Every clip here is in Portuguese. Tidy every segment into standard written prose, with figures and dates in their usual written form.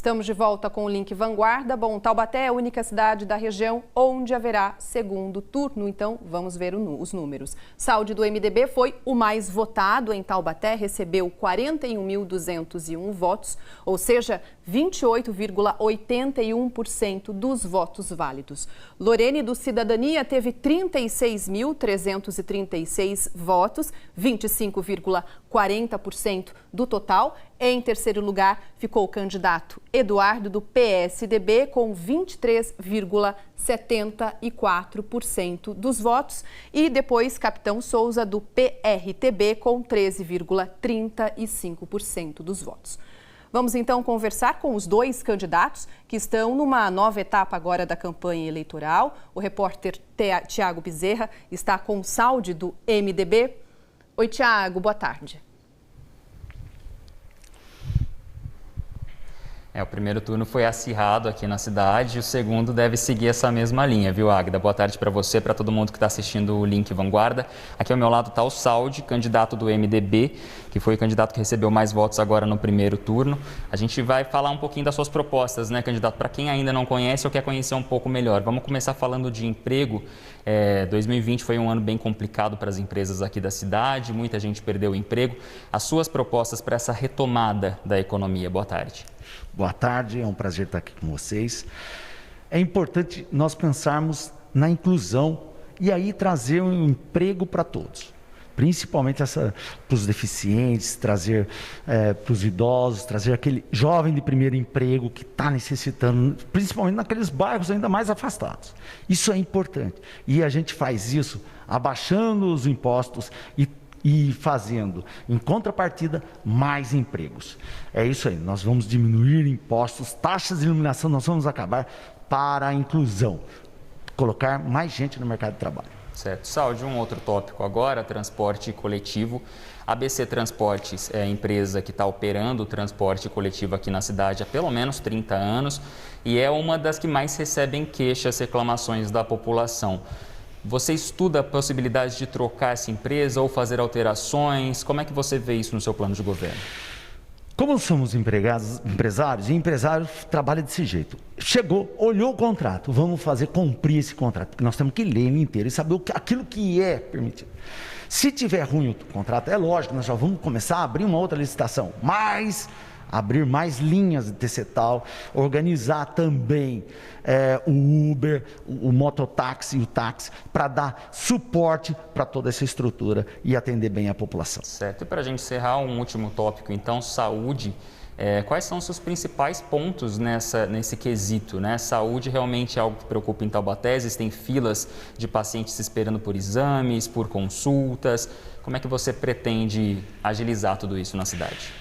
Estamos de volta com o Link Vanguarda. Bom, Taubaté é a única cidade da região onde haverá segundo turno, então vamos ver os números. Saúde do MDB foi o mais votado em Taubaté, recebeu 41.201 votos, ou seja, 28,81% dos votos válidos. Lorene do Cidadania teve 36.336 votos, 25,40% do total. Em terceiro lugar, ficou o candidato Eduardo, do PSDB, com 23,74% dos votos. E depois, Capitão Souza, do PRTB, com 13,35% dos votos. Vamos então conversar com os dois candidatos que estão numa nova etapa agora da campanha eleitoral. O repórter Tiago Bezerra está com o Saúde do MDB. Oi, Tiago, boa tarde. O primeiro turno foi acirrado aqui na cidade e o segundo deve seguir essa mesma linha, viu, Águida? Boa tarde para você, para todo mundo que está assistindo o Link Vanguarda. Aqui ao meu lado está o Saúde, candidato do MDB, que foi o candidato que recebeu mais votos agora no primeiro turno. A gente vai falar um pouquinho das suas propostas, né, candidato? Para quem ainda não conhece ou quer conhecer um pouco melhor. Vamos começar falando de emprego. 2020 foi um ano bem complicado para as empresas aqui da cidade, muita gente perdeu o emprego. As suas propostas para essa retomada da economia. Boa tarde. Boa tarde, é um prazer estar aqui com vocês. É importante nós pensarmos na inclusão e aí trazer um emprego para todos, principalmente para os deficientes, trazer para os idosos, trazer aquele jovem de primeiro emprego que está necessitando, principalmente naqueles bairros ainda mais afastados. Isso é importante e a gente faz isso abaixando os impostos e fazendo, em contrapartida, mais empregos. É isso aí, nós vamos diminuir impostos, taxas de iluminação, nós vamos acabar para a inclusão, colocar mais gente no mercado de trabalho. Certo. Saúde, um outro tópico agora, transporte coletivo. A ABC Transportes é a empresa que está operando o transporte coletivo aqui na cidade há pelo menos 30 anos e é uma das que mais recebem queixas, reclamações da população. Você estuda a possibilidade de trocar essa empresa ou fazer alterações? Como é que você vê isso no seu plano de governo? Como somos empresários, e empresário trabalha desse jeito. Chegou, olhou o contrato, vamos fazer cumprir esse contrato, porque nós temos que ler ele inteiro e saber aquilo que é permitido. Se tiver ruim o contrato, é lógico, nós já vamos começar a abrir uma outra licitação, mas abrir mais linhas de TCTAL, organizar também o Uber, o mototáxi e o táxi, para dar suporte para toda essa estrutura e atender bem a população. Certo. E para a gente encerrar, um último tópico, então, saúde. Quais são os seus principais pontos nesse quesito, né? Saúde realmente é algo que preocupa em Taubaté, existem filas de pacientes esperando por exames, por consultas. Como é que você pretende agilizar tudo isso na cidade?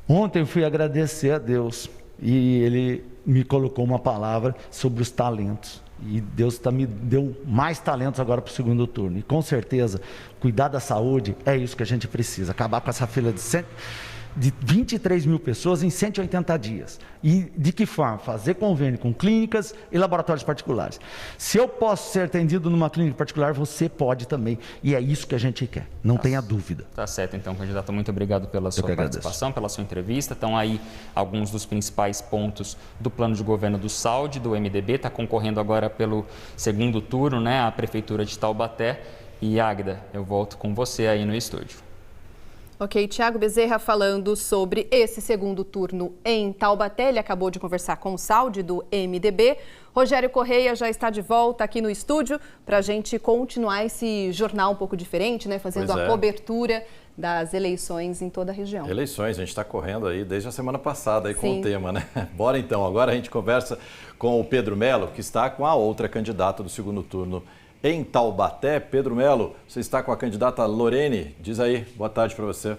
Ontem eu fui agradecer a Deus e Ele me colocou uma palavra sobre os talentos. E Deus me deu mais talentos agora para o segundo turno. E com certeza, cuidar da saúde é isso que a gente precisa. Acabar com essa fila de 23 mil pessoas em 180 dias. E de que forma? Fazer convênio com clínicas e laboratórios particulares. Se eu posso ser atendido numa clínica particular, você pode também. E é isso que a gente quer, não tenha dúvida. Tá certo, então, candidato, muito obrigado pela sua participação, pela sua entrevista. Estão aí alguns dos principais pontos do plano de governo do Saúde, do MDB. Está concorrendo agora pelo segundo turno, né, a Prefeitura de Taubaté. E, Águida, eu volto com você aí no estúdio. Ok, Tiago Bezerra falando sobre esse segundo turno em Taubaté. Ele acabou de conversar com o Saúde do MDB. Rogério Correia já está de volta aqui no estúdio para a gente continuar esse jornal um pouco diferente, né? Fazendo a cobertura das eleições em toda a região. Eleições, a gente está correndo aí desde a semana passada aí com o tema, né? Bora então, agora a gente conversa com o Pedro Melo, que está com a outra candidata do segundo turno em Taubaté. Pedro Melo, você está com a candidata Lorene. Diz aí, boa tarde para você.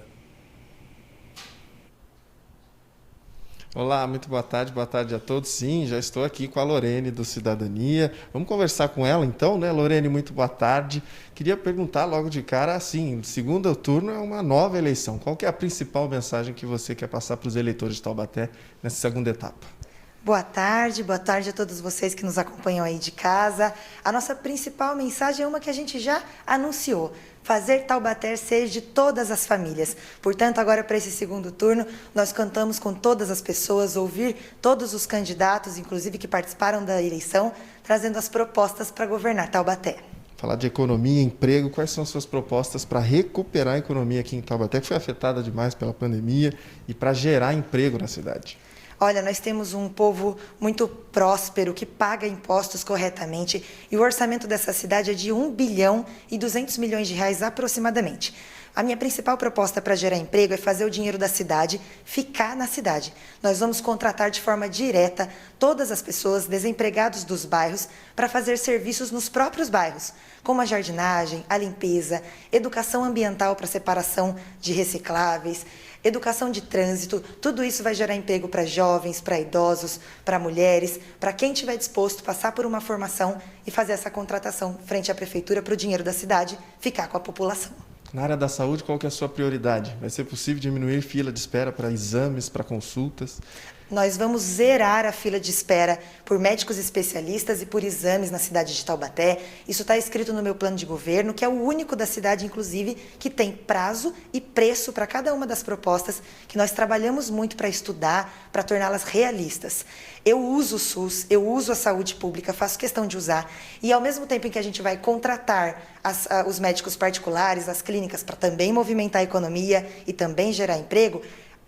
Olá, muito boa tarde a todos. Sim, já estou aqui com a Lorene do Cidadania. Vamos conversar com ela então, né? Lorene, muito boa tarde. Queria perguntar logo de cara, assim, segundo turno é uma nova eleição. Qual que é a principal mensagem que você quer passar para os eleitores de Taubaté nessa segunda etapa? Boa tarde a todos vocês que nos acompanham aí de casa. A nossa principal mensagem é uma que a gente já anunciou: fazer Taubaté ser de todas as famílias. Portanto, agora para esse segundo turno, nós contamos com todas as pessoas, ouvir todos os candidatos, inclusive que participaram da eleição, trazendo as propostas para governar Taubaté. Falar de economia, emprego, quais são as suas propostas para recuperar a economia aqui em Taubaté, que foi afetada demais pela pandemia, e para gerar emprego na cidade? Olha, nós temos um povo muito próspero, que paga impostos corretamente, e o orçamento dessa cidade é de 1 bilhão e 200 milhões de reais aproximadamente. A minha principal proposta para gerar emprego é fazer o dinheiro da cidade ficar na cidade. Nós vamos contratar de forma direta todas as pessoas desempregadas dos bairros para fazer serviços nos próprios bairros, como a jardinagem, a limpeza, educação ambiental para separação de recicláveis, educação de trânsito. Tudo isso vai gerar emprego para jovens, para idosos, para mulheres, para quem estiver disposto a passar por uma formação e fazer essa contratação frente à prefeitura para o dinheiro da cidade ficar com a população. Na área da saúde, qual que é a sua prioridade? Vai ser possível diminuir fila de espera para exames, para consultas? Nós vamos zerar a fila de espera por médicos especialistas e por exames na cidade de Taubaté. Isso está escrito no meu plano de governo, que é o único da cidade, inclusive, que tem prazo e preço para cada uma das propostas que nós trabalhamos muito para estudar, para torná-las realistas. Eu uso o SUS, eu uso a saúde pública, faço questão de usar. E ao mesmo tempo em que a gente vai contratar os médicos particulares, as clínicas, para também movimentar a economia e também gerar emprego,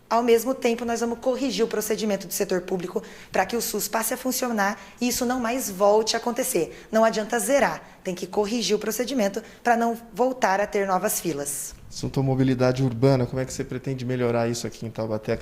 ao mesmo tempo, nós vamos corrigir o procedimento do setor público para que o SUS passe a funcionar e isso não mais volte a acontecer. Não adianta zerar, tem que corrigir o procedimento para não voltar a ter novas filas. Assunto mobilidade urbana, como é que você pretende melhorar isso aqui em Taubaté?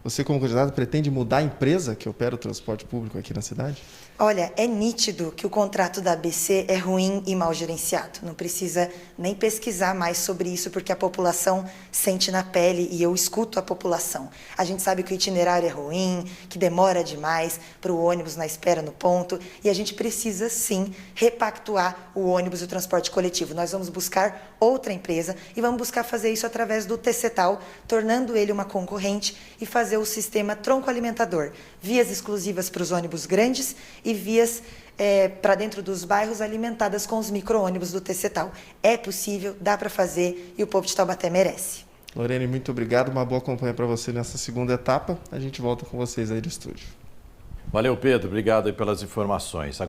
Você como candidata pretende mudar a empresa que opera o transporte público aqui na cidade? Olha, é nítido que o contrato da ABC é ruim e mal gerenciado. Não precisa nem pesquisar mais sobre isso, porque a população sente na pele e eu escuto a população. A gente sabe que o itinerário é ruim, que demora demais para o ônibus na espera no ponto, e a gente precisa sim repactuar o ônibus e o transporte coletivo. Nós vamos buscar outra empresa e vamos buscar fazer isso através do TCTAL, tornando ele uma concorrente e fazer o sistema tronco alimentador. Vias exclusivas para os ônibus grandes e vias para dentro dos bairros alimentadas com os micro-ônibus do TCTAL. É possível, dá para fazer e o povo de Taubaté merece. Lorene, muito obrigado. Uma boa companhia para você nessa segunda etapa. A gente volta com vocês aí do estúdio. Valeu, Pedro. Obrigado aí pelas informações.